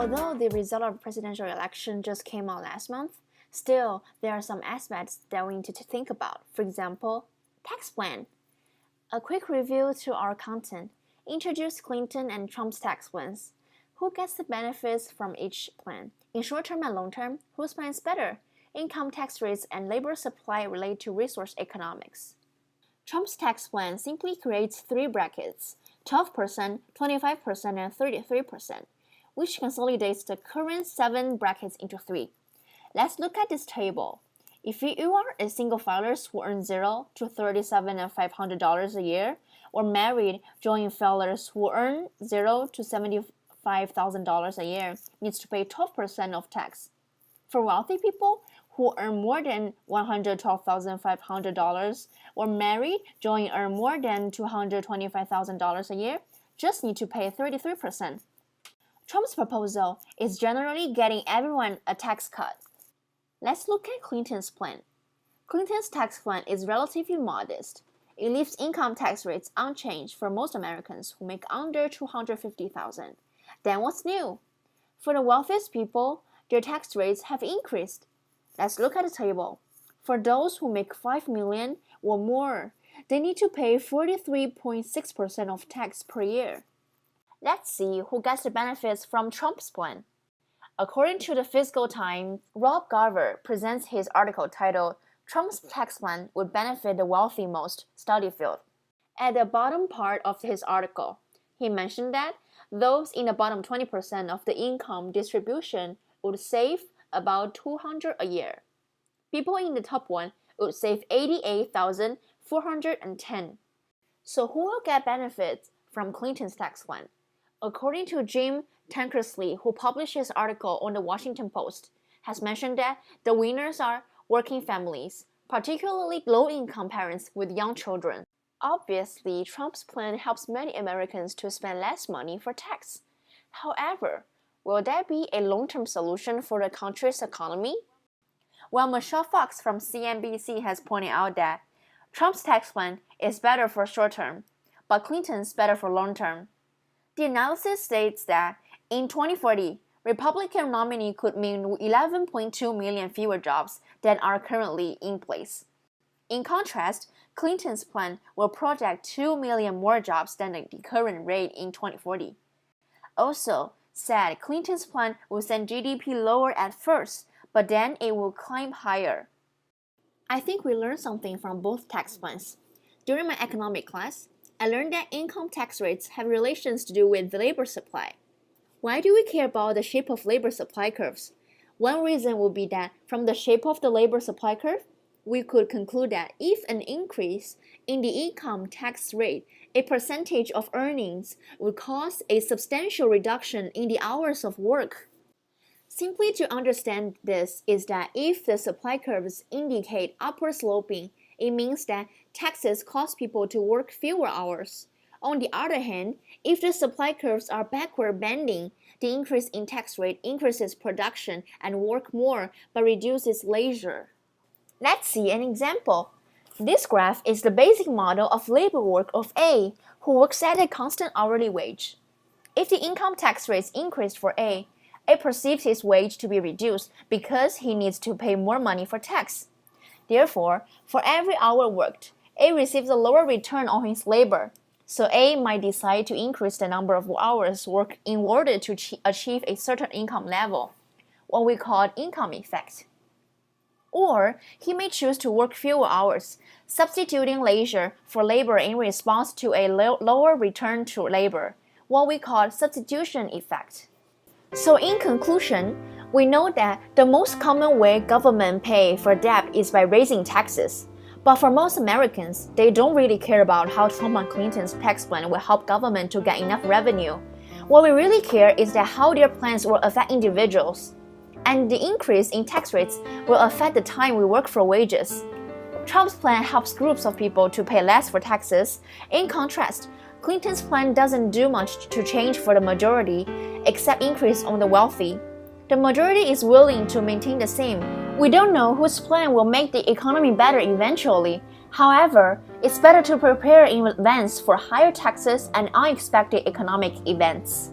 Although the result of the presidential election just came out last month, still there are some aspects that we need to think about. For example, tax plan. A quick review to our content. Introduce Clinton and Trump's tax plans. Who gets the benefits from each plan? In short term and long term, whose plan is better? Income tax rates and labor supply relate to resource economics. Trump's tax plan simply creates three brackets, 12%, 25%, and 33%, which consolidates the current 7 brackets into 3. Let's look at this table. If you are a single filer who earn $0 to $37,500 a year, or married joint filers who earn $0 to $75,000 a year, needs to pay 12% of tax. For wealthy people who earn more than $112,500 or married joint earn more than $225,000 a year, just need to pay 33%. Trump's proposal is generally getting everyone a tax cut. Let's look at Clinton's plan. Clinton's tax plan is relatively modest. It leaves income tax rates unchanged for most Americans who make under $250,000. Then what's new? For the wealthiest people, their tax rates have increased. Let's look at the table. For those who make $5 million or more, they need to pay 43.6% of tax per year. Let's see who gets the benefits from Trump's plan. According to the Fiscal Times, Rob Garver presents his article titled, Trump's Tax Plan Would Benefit the Wealthy Most Study Field. At the bottom part of his article, he mentioned that those in the bottom 20% of the income distribution would save about $200 a year. People in the top one would save $88,410. So who will get benefits from Clinton's tax plan? According to Jim Tankersley, who published his article on the Washington Post, has mentioned that the winners are working families, particularly low-income parents with young children. Obviously, Trump's plan helps many Americans to spend less money for tax. However, will that be a long-term solution for the country's economy? Well, Michelle Fox from CNBC has pointed out that Trump's tax plan is better for short-term, but Clinton's better for long-term. The analysis states that in 2040, Republican nominee could mean 11.2 million fewer jobs than are currently in place. In contrast, Clinton's plan will project 2 million more jobs than the current rate in 2040. Also, said Clinton's plan will send GDP lower at first, but then it will climb higher. I think we learned something from both tax plans. During my economic class, I learned that income tax rates have relations to do with the labor supply. Why do we care about the shape of labor supply curves? One reason would be that from the shape of the labor supply curve, we could conclude that if an increase in the income tax rate, a percentage of earnings would cause a substantial reduction in the hours of work. Simply to understand this is that if the supply curves indicate upward sloping, it means that taxes cause people to work fewer hours. On the other hand, if the supply curves are backward bending, the increase in tax rate increases production and work more but reduces leisure. Let's see an example. This graph is the basic model of labor work of A, who works at a constant hourly wage. If the income tax rates increased for A perceives his wage to be reduced because he needs to pay more money for tax. Therefore, for every hour worked, A receives a lower return on his labor. So A might decide to increase the number of hours worked in order to achieve a certain income level, what we call income effect. Or he may choose to work fewer hours, substituting leisure for labor in response to a lower return to labor, what we call substitution effect. So in conclusion, we know that the most common way government pay for debt is by raising taxes. But for most Americans, they don't really care about how Trump and Clinton's tax plan will help government to get enough revenue. What we really care is that how their plans will affect individuals. And the increase in tax rates will affect the time we work for wages. Trump's plan helps groups of people to pay less for taxes. In contrast, Clinton's plan doesn't do much to change for the majority, except increase on the wealthy. The majority is willing to maintain the same. We don't know whose plan will make the economy better eventually. However, it's better to prepare in advance for higher taxes and unexpected economic events.